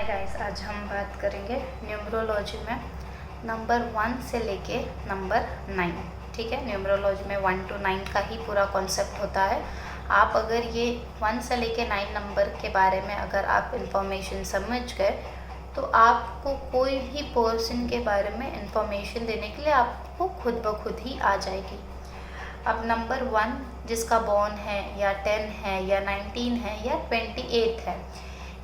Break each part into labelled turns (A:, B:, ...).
A: Guys, आज हम बात करेंगे न्यूमरोलॉजी में नंबर 1 से लेके नंबर 9। ठीक है, न्यूमरोलॉजी में 1 to 9 का ही पूरा कॉन्सेप्ट होता है। आप अगर ये 1 से लेके 9 नंबर के बारे में अगर आप इंफॉर्मेशन समझ गए तो आपको कोई भी पर्सन के बारे में इंफॉर्मेशन देने के लिए आपको खुद ब खुद ही आ जाएगी। अब नंबर 1 जिसका बॉर्न है या 10 है या 19 है या 28 है,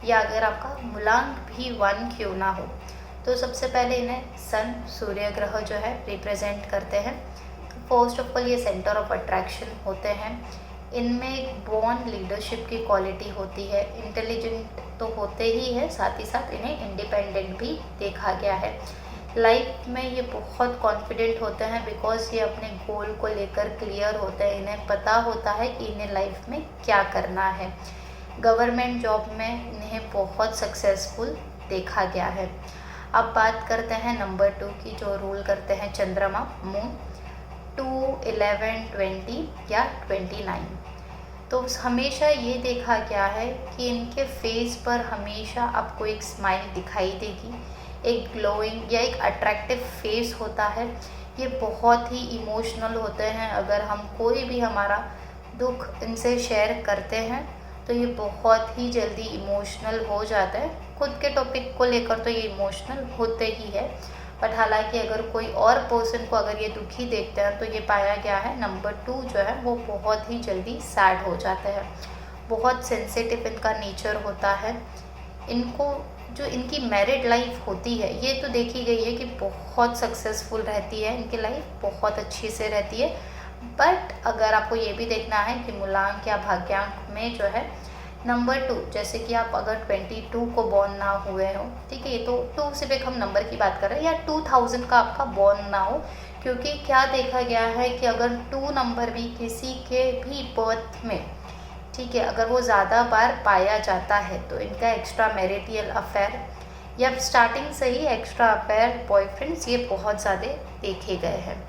A: या अगर आपका मूलांक भी 1 क्यों ना हो, तो सबसे पहले इन्हें सन सूर्य ग्रह जो है रिप्रेजेंट करते हैं। तो फर्स्ट ऑफ ऑल ये सेंटर ऑफ अट्रैक्शन होते हैं। इनमें एक बॉर्न लीडरशिप की क्वालिटी होती है। इंटेलिजेंट तो होते ही है, साथ ही साथ इन्हें इंडिपेंडेंट भी देखा गया है। लाइफ में ये बहुत कॉन्फिडेंट होते हैं बिकॉज ये अपने गोल को लेकर क्लियर होते हैं। इन्हें पता होता है कि इन्हें लाइफ में क्या करना है। गवर्नमेंट जॉब में इन्हें बहुत सक्सेसफुल देखा गया है। अब बात करते हैं नंबर 2 की, जो रूल करते हैं चंद्रमा मून 2, 11, 20 या 29। तो हमेशा ये देखा गया है कि इनके फेस पर हमेशा आपको एक स्माइल दिखाई देगी, एक ग्लोइंग या एक अट्रैक्टिव फेस होता है। ये बहुत ही इमोशनल होते हैं। अगर हम कोई भी हमारा दुख इनसे शेयर करते हैं तो ये बहुत ही जल्दी इमोशनल हो जाता है। खुद के टॉपिक को लेकर तो ये इमोशनल होते ही है, बट हालांकि अगर कोई और पर्सन को अगर ये दुखी देखते हैं तो ये पाया गया है नंबर 2 जो है वो बहुत ही जल्दी सैड हो जाते हैं। बहुत सेंसिटिव इनका नेचर होता है। इनको जो इनकी मैरिड लाइफ होती है ये तो देखी गई है कि बहुत सक्सेसफुल रहती है, इनकी लाइफ बहुत अच्छी से रहती है। बट अगर आपको ये भी देखना है कि मूलांक या भाग्यांक में जो है नंबर 2, जैसे कि आप अगर 22 को बॉर्न ना हुए हो, ठीक है, ये तो 2 से भी हम नंबर की बात कर रहे हैं, या 2000 का आपका बॉर्न ना हो, क्योंकि क्या देखा गया है कि अगर 2 नंबर भी किसी के भी बर्थ में, ठीक है, अगर वो ज़्यादा बार पाया जाता है तो इनका एक्स्ट्रा मैरिटियल अफेयर या स्टार्टिंग से ही एक्स्ट्रा अफेयर बॉयफ्रेंड्स ये बहुत ज़्यादा देखे गए हैं।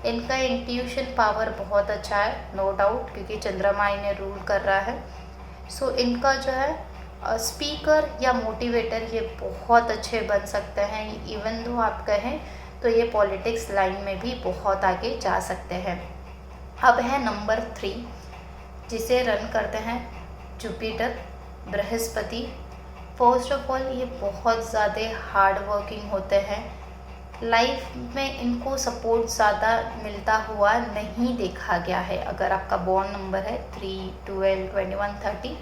A: इनका इंट्यूशन पावर बहुत अच्छा है, नो डाउट, क्योंकि चंद्रमा इन्हें रूल कर रहा है। सो इनका जो है स्पीकर या मोटिवेटर ये बहुत अच्छे बन सकते हैं। इवन दो आप कहें तो ये पॉलिटिक्स लाइन में भी बहुत आगे जा सकते हैं। अब है नंबर 3 जिसे रन करते हैं Jupiter Brihaspati. First of all ये बहुत ज़्यादा हार्ड वर्किंग होते हैं। लाइफ में इनको सपोर्ट ज़्यादा मिलता हुआ नहीं देखा गया है। अगर आपका बॉर्न नंबर है 3, 12, 21, 30,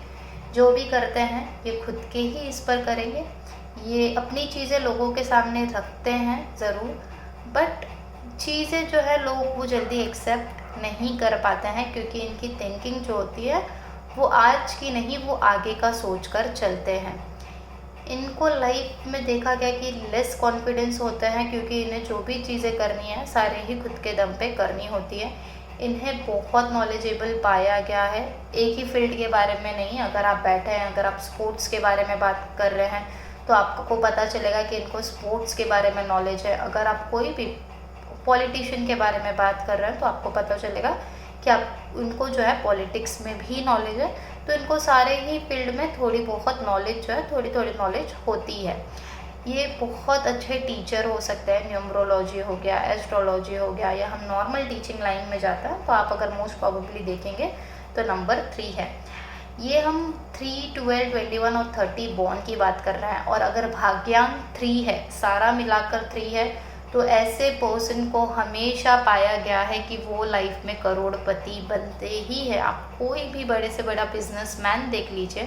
A: जो भी करते हैं ये खुद के ही इस पर करेंगे। ये अपनी चीज़ें लोगों के सामने रखते हैं ज़रूर, बट चीज़ें जो है लोग वो जल्दी एक्सेप्ट नहीं कर पाते हैं, क्योंकि इनकी थिंकिंग जो होती है वो आज की नहीं, वो आगे का सोच कर चलते हैं। इनको लाइफ में देखा गया कि लेस कॉन्फिडेंस होते हैं, क्योंकि इन्हें जो भी चीज़ें करनी है सारे ही खुद के दम पे करनी होती है। इन्हें बहुत नॉलेजेबल पाया गया है, एक ही फील्ड के बारे में नहीं। अगर आप बैठे हैं, अगर आप स्पोर्ट्स के बारे में बात कर रहे हैं तो आपको पता चलेगा कि इनको स्पोर्ट्स के बारे में नॉलेज है। अगर आप कोई भी पॉलिटिशियन के बारे में बात कर रहे हैं तो आपको पता चलेगा कि आप उनको जो है पॉलिटिक्स में भी नॉलेज है। तो इनको सारे ही फील्ड में थोड़ी बहुत नॉलेज जो है, थोड़ी थोड़ी नॉलेज होती है। ये बहुत अच्छे टीचर हो सकते हैं। न्यूमरोलॉजी हो गया, एस्ट्रोलॉजी हो गया, या हम नॉर्मल टीचिंग लाइन में जाता है तो आप अगर मोस्ट प्रोबेबली देखेंगे तो नंबर 3 है। ये हम 3, 12, 21 और 30 बॉर्न की बात कर रहे हैं, और अगर भाग्यांक 3 है, सारा मिलाकर 3 है, तो ऐसे पर्सन को हमेशा पाया गया है कि वो लाइफ में करोड़पति बनते ही है। आप कोई भी बड़े से बड़ा बिजनेसमैन देख लीजिए,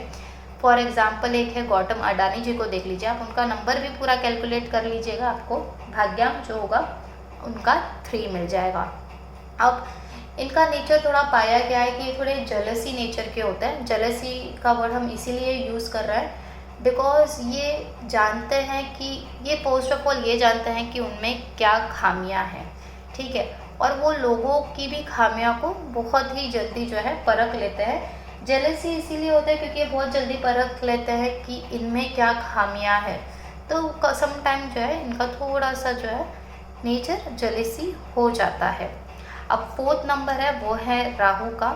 A: फॉर एग्जांपल एक है गौतम अडानी जी को देख लीजिए, आप उनका नंबर भी पूरा कैलकुलेट कर लीजिएगा, आपको भाग्यांक जो होगा उनका 3 मिल जाएगा। अब इनका नेचर थोड़ा पाया गया है कि थोड़े जेलसी नेचर के होते हैं। जेलसी का वर्ड हम इसीलिए यूज़ कर रहे हैं बिकॉज ये जानते हैं कि ये फर्स्ट ऑफ ऑल ये जानते हैं कि उनमें क्या खामियां हैं, ठीक है, और वो लोगों की भी खामियां को बहुत ही जल्दी जो है परख लेते हैं। जेलसी इसीलिए होता है क्योंकि ये बहुत जल्दी परख लेते हैं कि इनमें क्या खामियां हैं। तो सम टाइम जो है इनका थोड़ा सा जो है नेचर जेलसी हो जाता है। अब 4th नंबर है वो है राहु का,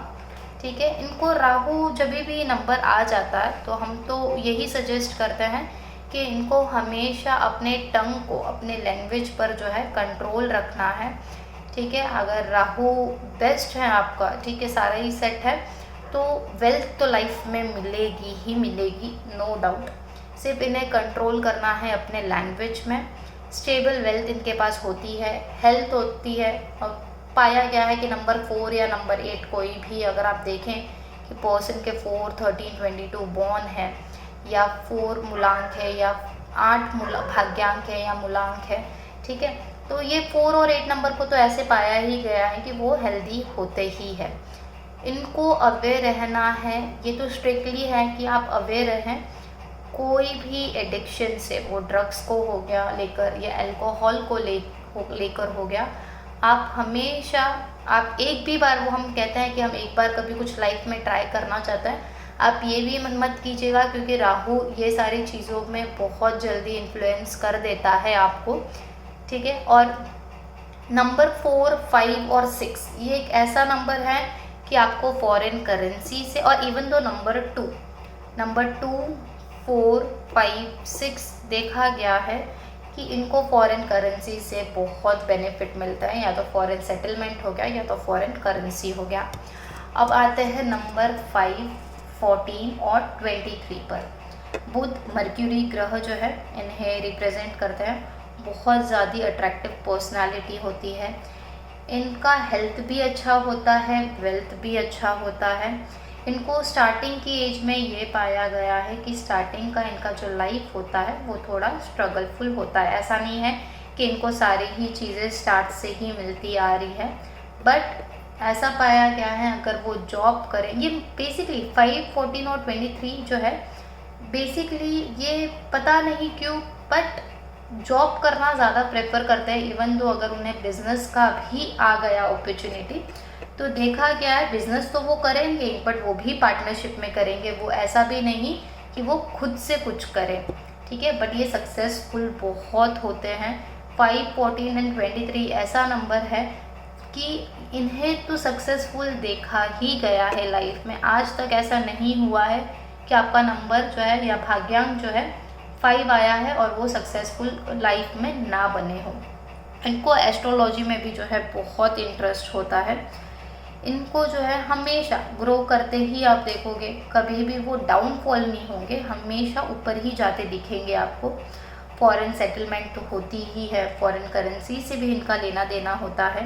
A: ठीक है। इनको राहु जब भी नंबर आ जाता है तो हम तो यही सजेस्ट करते हैं कि इनको हमेशा अपने टंग को, अपने लैंग्वेज पर जो है कंट्रोल रखना है, ठीक है। अगर राहु बेस्ट है आपका, ठीक है, सारा ही सेट है, तो वेल्थ तो लाइफ में मिलेगी ही मिलेगी, नो डाउट। सिर्फ इन्हें कंट्रोल करना है अपने लैंग्वेज में। स्टेबल वेल्थ इनके पास होती है, हेल्थ होती है। और पाया गया है कि नंबर 4 या नंबर 8 कोई भी अगर आप देखें कि पर्सन के 4, 13, 22 बॉर्न है, या 4 मूलांक है, या 8 भाग्यांक है या मूलांक है, ठीक है, तो ये 4 और 8 नंबर को तो ऐसे पाया ही गया है कि वो हेल्दी होते ही है। इनको अवेयर रहना है, ये तो स्ट्रिक्टली है कि आप अवेयर रहें कोई भी एडिक्शन से, वो ड्रग्स को हो गया लेकर या अल्कोहल को लेकर हो गया। आप हमेशा, आप एक भी बार, वो हम कहते हैं कि हम एक बार कभी कुछ लाइफ में ट्राई करना चाहते हैं, आप ये भी मत कीजिएगा, क्योंकि राहु ये सारी चीज़ों में बहुत जल्दी इन्फ्लुएंस कर देता है आपको, ठीक है। और नंबर 4, 5 और 6 ये एक ऐसा नंबर है कि आपको फॉरेन करेंसी से, और इवन दो नंबर 2, 4, 5, 6 देखा गया है कि इनको फॉरेन करेंसी से बहुत बेनिफिट मिलता है, या तो फॉरेन सेटलमेंट हो गया या तो फॉरेन करेंसी हो गया। अब आते हैं नंबर 5, 14 और 23 पर। बुध, मर्क्यूरी ग्रह जो है, इन्हें रिप्रेजेंट करते हैं। बहुत ज़्यादा अट्रैक्टिव पर्सनालिटी होती है, इनका हेल्थ भी अच्छा होता है, वेल्थ भी अच्छा होता है। इनको स्टार्टिंग की एज में ये पाया गया है कि स्टार्टिंग का इनका जो लाइफ होता है वो थोड़ा स्ट्रगलफुल होता है। ऐसा नहीं है कि इनको सारी ही चीज़ें स्टार्ट से ही मिलती आ रही है, बट ऐसा पाया गया है अगर वो जॉब करें, ये बेसिकली 5, 14 और 23 जो है, बेसिकली ये पता नहीं क्यों बट जॉब करना ज़्यादा प्रेफर करते हैं। इवन दो अगर उन्हें बिजनेस का भी आ गया अपॉर्चुनिटी, तो देखा गया है बिजनेस तो वो करेंगे बट वो भी पार्टनरशिप में करेंगे, वो ऐसा भी नहीं कि वो खुद से कुछ करें, ठीक है। बट ये सक्सेसफुल बहुत होते हैं। 5, 14 एंड 23 ऐसा नंबर है कि इन्हें तो सक्सेसफुल देखा ही गया है लाइफ में। आज तक ऐसा नहीं हुआ है कि आपका नंबर जो है या भाग्यांक जो है 5 आया है और वो सक्सेसफुल लाइफ में ना बने हो। इनको एस्ट्रोलॉजी में भी जो है बहुत इंटरेस्ट होता है। इनको जो है हमेशा ग्रो करते ही आप देखोगे, कभी भी वो डाउनफॉल नहीं होंगे, हमेशा ऊपर ही जाते दिखेंगे आपको। फॉरेन सेटलमेंट तो होती ही है, फॉरेन करेंसी से भी इनका लेना देना होता है।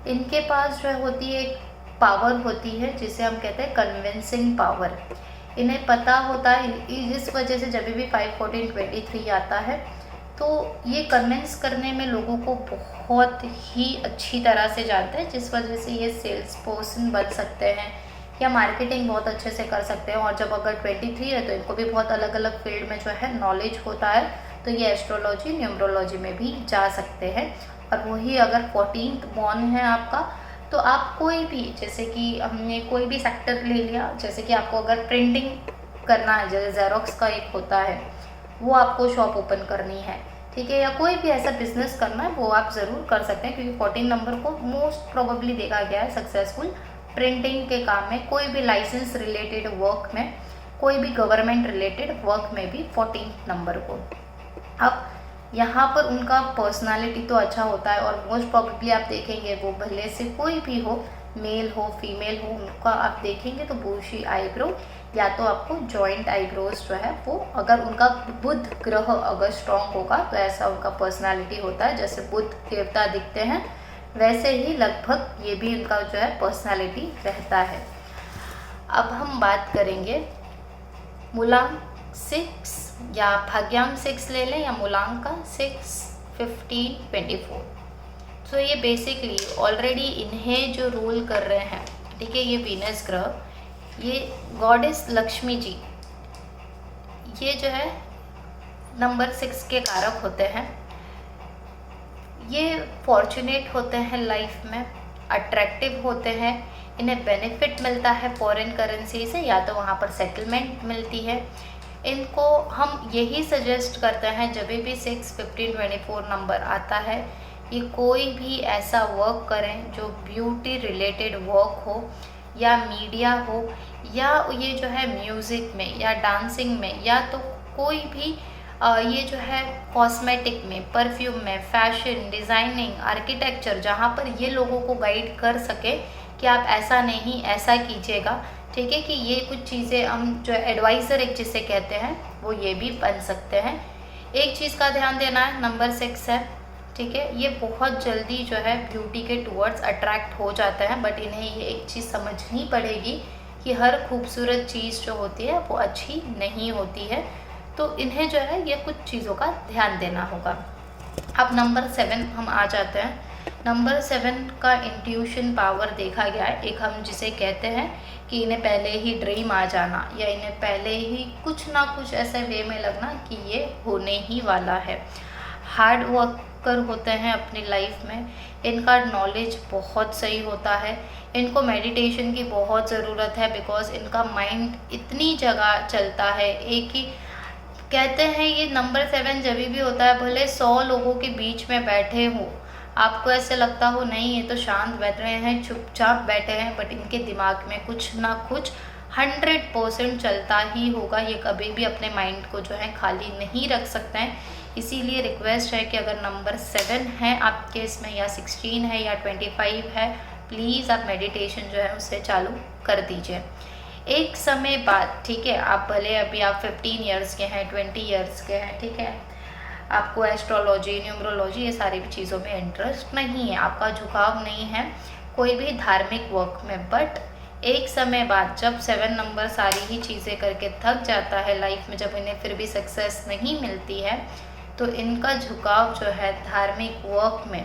A: इनके पास जो है होती है एक पावर होती है जिसे हम कहते हैं कन्विंसिंग पावर। इन्हें पता होता है, इस वजह से जब भी 5, 14, 23 आता है तो ये कन्विंस करने में लोगों को बहुत ही अच्छी तरह से जानते हैं, जिस वजह से ये सेल्स पर्सन बन सकते हैं या मार्केटिंग बहुत अच्छे से कर सकते हैं। और जब अगर 23 है तो इनको भी बहुत अलग अलग फील्ड में जो है नॉलेज होता है, तो ये एस्ट्रोलॉजी, न्यूमरोलॉजी में भी जा सकते हैं। और वही अगर 14th बॉर्न है आपका, तो आप कोई भी, जैसे कि हमने कोई भी सेक्टर ले लिया, जैसे कि आपको अगर प्रिंटिंग करना है, जैसे जेरोक्स का एक होता है, वो आपको शॉप ओपन करनी है, ठीक है, या कोई भी ऐसा बिजनेस करना है, वो आप ज़रूर कर सकते हैं, क्योंकि 14 नंबर को मोस्ट प्रोबेबली देखा गया है सक्सेसफुल प्रिंटिंग के काम में, कोई भी लाइसेंस रिलेटेड वर्क में, कोई भी गवर्नमेंट रिलेटेड वर्क में भी 14 नंबर को। अब यहाँ पर उनका पर्सनालिटी तो अच्छा होता है, और मोस्ट प्रोबेबली आप देखेंगे वो भले से कोई भी हो, मेल हो फीमेल हो, उनका आप देखेंगे तो बुशी आईब्रो या तो आपको जॉइंट आईब्रोज जो है वो, अगर उनका बुध ग्रह अगर स्ट्रॉन्ग होगा तो ऐसा उनका पर्सनालिटी होता है। जैसे बुध देवता दिखते हैं वैसे ही लगभग ये भी उनका जो है पर्सनालिटी रहता है। अब हम बात करेंगे मूलांक 6 या भाग्यांक 6 ले लें, या मूलांक का 6, 15, 24। तो ये बेसिकली ऑलरेडी इन्हें जो रूल कर रहे हैं, ठीक है, ये वीनस ग्रह, ये गॉडेस लक्ष्मी जी, ये जो है नंबर 6 के कारक होते हैं। ये फॉर्चुनेट होते हैं लाइफ में, अट्रैक्टिव होते हैं, इन्हें बेनिफिट मिलता है फॉरेन करेंसी से, या तो वहाँ पर सेटलमेंट मिलती है। इनको हम यही सजेस्ट करते हैं जब भी 6, 15, 24 नंबर आता है, ये कोई भी ऐसा वर्क करें जो ब्यूटी रिलेटेड वर्क हो, या मीडिया हो, या ये जो है म्यूज़िक में या डांसिंग में, या तो कोई भी ये जो है कॉस्मेटिक में, परफ्यूम में, फैशन, डिज़ाइनिंग, आर्किटेक्चर, जहाँ पर ये लोगों को गाइड कर सके कि आप ऐसा नहीं ऐसा कीजिएगा, ठीक है, कि ये कुछ चीज़ें हम जो एडवाइज़र एक जिसे कहते हैं वो ये भी बन सकते हैं। एक चीज़ का ध्यान देना है, नंबर 6 है, ठीक है, ये बहुत जल्दी जो है ब्यूटी के टूवर्ड्स अट्रैक्ट हो जाता है, बट इन्हें ये एक चीज़ समझनी पड़ेगी कि हर खूबसूरत चीज़ जो होती है वो अच्छी नहीं होती है, तो इन्हें जो है ये कुछ चीज़ों का ध्यान देना होगा। अब नंबर 7 हम आ जाते हैं। नंबर 7 का इंट्यूशन पावर देखा गया है, एक हम जिसे कहते हैं कि इन्हें पहले ही ड्रीम आ जाना, या इन्हें पहले ही कुछ ना कुछ ऐसे वे में लगना कि ये होने ही वाला है। हार्ड वर्कर होते हैं अपनी लाइफ में, इनका नॉलेज बहुत सही होता है, इनको मेडिटेशन की बहुत ज़रूरत है, बिकॉज इनका माइंड इतनी जगह चलता है। एक ही कहते हैं ये नंबर 7 जब भी होता है, भले 100 लोगों के बीच में बैठे हो, आपको ऐसे लगता हो नहीं ये तो शांत बैठ रहे हैं, चुपचाप बैठे हैं, बट इनके दिमाग में कुछ ना कुछ 100% चलता ही होगा। ये कभी भी अपने माइंड को जो है खाली नहीं रख सकते हैं। इसीलिए रिक्वेस्ट है कि अगर नंबर 7 है आपके इसमें, या 16 है, या 25 है, प्लीज़ आप मेडिटेशन जो है उसे चालू कर दीजिए। एक समय बाद, ठीक है, आप भले अभी आप 15 ईयर्स के हैं, 20 ईयर्स के हैं, ठीक है, आपको एस्ट्रोलॉजी, न्यूमरोलॉजी, ये सारी भी चीज़ों में इंटरेस्ट नहीं है, आपका झुकाव नहीं है कोई भी धार्मिक वर्क में, बट एक समय बाद जब 7 नंबर सारी ही चीज़ें करके थक जाता है लाइफ में, जब इन्हें फिर भी सक्सेस नहीं मिलती है, तो इनका झुकाव जो है धार्मिक वर्क में,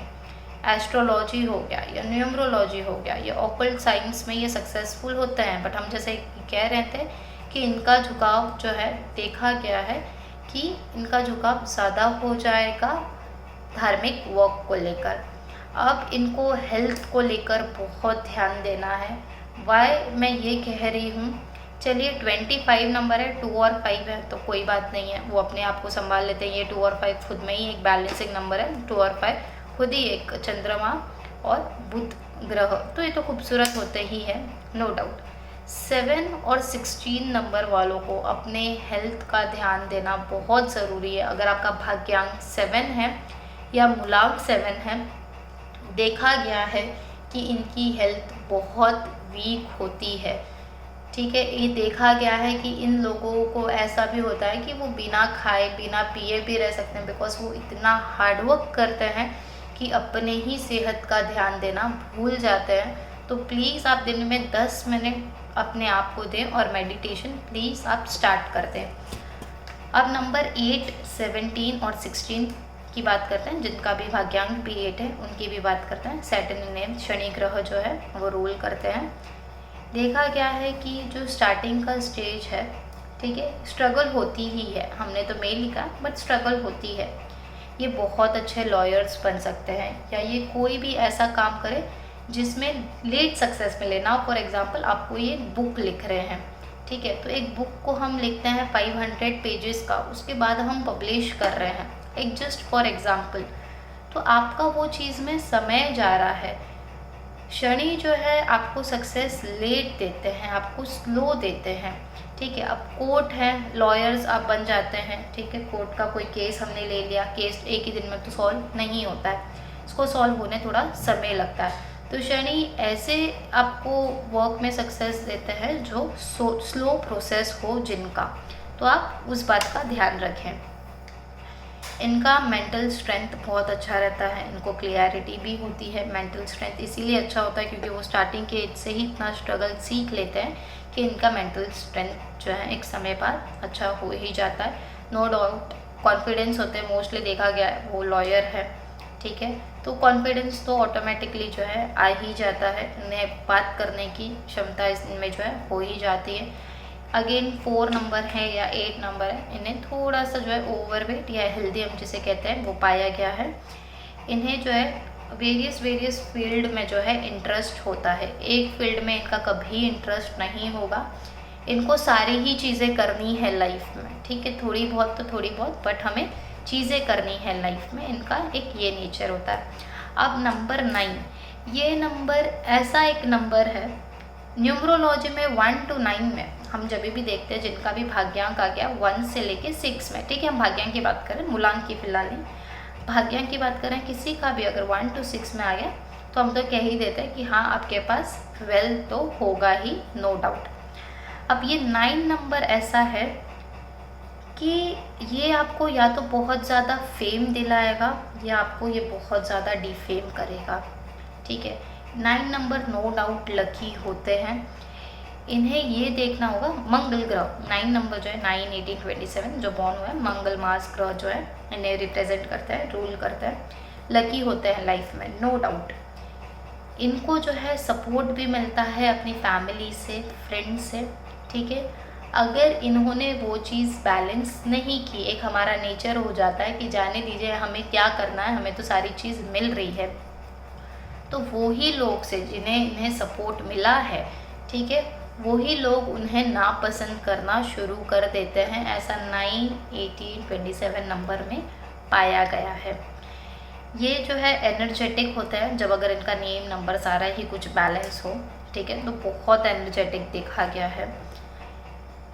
A: एस्ट्रोलॉजी हो गया या न्यूमरोलॉजी हो गया या ऑकल्ट साइंस में, ये सक्सेसफुल होते हैं। बट हम जैसे कह रहे थे कि इनका झुकाव जो है देखा गया है कि इनका झुकाव ज़्यादा हो जाएगा धार्मिक वर्क को लेकर। अब इनको हेल्थ को लेकर बहुत ध्यान देना है। वाई मैं ये कह रही हूँ, चलिए 25 नंबर है, 2 और 5 है तो कोई बात नहीं है, वो अपने आप को संभाल लेते हैं। ये 2 और 5 खुद में ही एक बैलेंसिंग नंबर है, 2 और 5 खुद ही एक चंद्रमा और बुध ग्रह, तो ये तो खूबसूरत होते ही है, नो डाउट। 7 और 16 नंबर वालों को अपने हेल्थ का ध्यान देना बहुत ज़रूरी है। अगर आपका भाग्यांक 7 है या मूलांक 7 है, देखा गया है कि इनकी हेल्थ बहुत वीक होती है, ठीक है। ये देखा गया है कि इन लोगों को ऐसा भी होता है कि वो बिना खाए बिना पिए भी रह सकते हैं, बिकॉज वो इतना हार्डवर्क करते हैं कि अपने ही सेहत का ध्यान देना भूल जाते हैं। तो प्लीज़ आप दिन में 10 मिनट अपने आप को दें और मेडिटेशन प्लीज़ आप स्टार्ट कर दें। अब नंबर 8, 17 और 16 की बात करते हैं, जिनका भी भाग्यांक भी 8 है उनकी भी बात करते हैं। सैटर्न ने शनि ग्रह जो है वो रूल करते हैं। देखा गया है कि जो स्टार्टिंग का स्टेज है, ठीक है, स्ट्रगल होती ही है, हमने तो मेल लिखा बट स्ट्रगल होती है। ये बहुत अच्छे लॉयर्स बन सकते हैं, या ये कोई भी ऐसा काम करे जिसमें लेट सक्सेस मिले ना। फॉर एग्जांपल आपको ये बुक लिख रहे हैं, ठीक है, तो एक बुक को हम लिखते हैं 500 पेजेस का, उसके बाद हम पब्लिश कर रहे हैं, एक जस्ट फॉर एग्जांपल, तो आपका वो चीज़ में समय जा रहा है। शनि जो है आपको सक्सेस लेट देते हैं, आपको स्लो देते हैं, ठीक है। अब कोर्ट है, लॉयर्स आप बन जाते हैं, ठीक है, कोर्ट का कोई केस हमने ले लिया, केस एक ही दिन में तो सॉल्व नहीं होता है, इसको सॉल्व होने थोड़ा समय लगता है। तो शनि ऐसे आपको वर्क में सक्सेस देते हैं जो स्लो प्रोसेस हो जिनका, तो आप उस बात का ध्यान रखें। इनका मेंटल स्ट्रेंथ बहुत अच्छा रहता है, इनको क्लियरिटी भी होती है। मेंटल स्ट्रेंथ इसीलिए अच्छा होता है क्योंकि वो स्टार्टिंग के एज से ही इतना स्ट्रगल सीख लेते हैं कि इनका मेंटल स्ट्रेंथ जो है एक समय बाद अच्छा हो ही जाता है। नो डाउट कॉन्फिडेंस होते हैं, मोस्टली देखा गया है वो लॉयर है, ठीक है, तो कॉन्फिडेंस तो ऑटोमेटिकली जो है आ ही जाता है, इन्हें बात करने की क्षमता इनमें जो है हो ही जाती है। अगेन 4 नंबर है या 8 नंबर है, इन्हें थोड़ा सा जो है ओवरवेट या हेल्दी हम जिसे कहते हैं वो पाया गया है। इन्हें जो है वेरियस फील्ड में जो है इंटरेस्ट होता है, एक फील्ड में इनका कभी इंटरेस्ट नहीं होगा। इनको सारी ही चीज़ें करनी है लाइफ में, ठीक है, थोड़ी बहुत तो थोड़ी बहुत, बट हमें चीज़ें करनी है लाइफ में, इनका एक ये नेचर होता है। अब नंबर 9, ये नंबर ऐसा एक नंबर है न्यूमरोलॉजी में 1 to 9 में हम जब भी देखते हैं जिनका भी भाग्यांक आ गया 1 से लेके 6 में, ठीक है, हम भाग्यांक की बात करें, मूलांक की फिलहाल नहीं, भाग्यांक की बात करें, किसी का भी अगर 1 to 6 में आ गया तो हम तो कह ही देते हैं कि हाँ आपके पास वेल्थ तो होगा ही, नो डाउट। अब ये 9 नंबर ऐसा है कि ये आपको या तो बहुत ज़्यादा फेम दिलाएगा या आपको ये बहुत ज़्यादा डिफेम करेगा, ठीक है। 9 नंबर नो डाउट लकी होते हैं। इन्हें ये देखना होगा, मंगल ग्रह 9 नंबर जो है 9, 18, 27 जो बॉर्न हुआ है, मंगल मास ग्रह जो है इन्हें रिप्रेजेंट करता है, रूल करता है, लकी होते हैं लाइफ में, नो डाउट। इनको जो है सपोर्ट भी मिलता है अपनी फैमिली से, फ्रेंड से, ठीक है। अगर इन्होंने वो चीज़ बैलेंस नहीं की, एक हमारा नेचर हो जाता है कि जाने दीजिए हमें क्या करना है, हमें तो सारी चीज़ मिल रही है, तो वो ही लोग से जिन्हें इन्हें सपोर्ट मिला है, ठीक है, वही लोग उन्हें नापसंद करना शुरू कर देते हैं। ऐसा 9, 18, 27 नंबर में पाया गया है। ये जो है एनर्जेटिक होता है जब अगर इनका नेम नंबर सारा ही कुछ बैलेंस हो, ठीक है, तो बहुत एनर्जेटिक देखा गया है।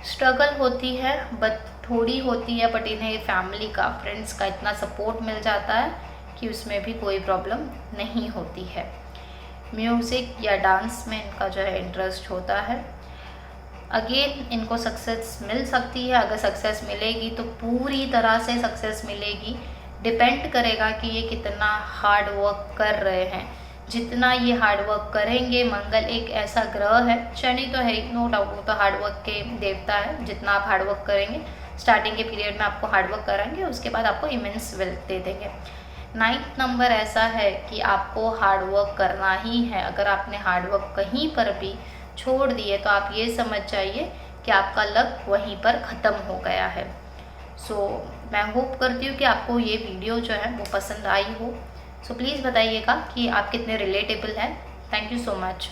A: स्ट्रगल होती है बट थोड़ी होती है, बट इन्हें फैमिली का, फ्रेंड्स का इतना सपोर्ट मिल जाता है कि उसमें भी कोई प्रॉब्लम नहीं होती है। म्यूज़िक या डांस में इनका जो है इंटरेस्ट होता है। अगेन इनको सक्सेस मिल सकती है, अगर सक्सेस मिलेगी तो पूरी तरह से सक्सेस मिलेगी, डिपेंड करेगा कि ये कितना हार्ड वर्क कर रहे हैं। जितना ये हार्ड वर्क करेंगे, मंगल एक ऐसा ग्रह है, शनि तो है नो डाउट, वो तो हार्ड वर्क के देवता है, जितना आप हार्ड वर्क करेंगे स्टार्टिंग के पीरियड में आपको हार्ड वर्क कराएंगे, उसके बाद आपको इमेंस वेल्थ दे देंगे। 9th नंबर ऐसा है कि आपको हार्ड वर्क करना ही है। अगर आपने हार्ड वर्क कहीं पर भी छोड़ दिए तो आप ये समझ जाइए कि आपका लक वहीं पर ख़त्म हो गया है। मैं होप करती हूँ कि आपको ये वीडियो जो है वो पसंद आई हो। प्लीज़ बताइएगा कि आप कितने रिलेटेबल हैं। Thank you so much.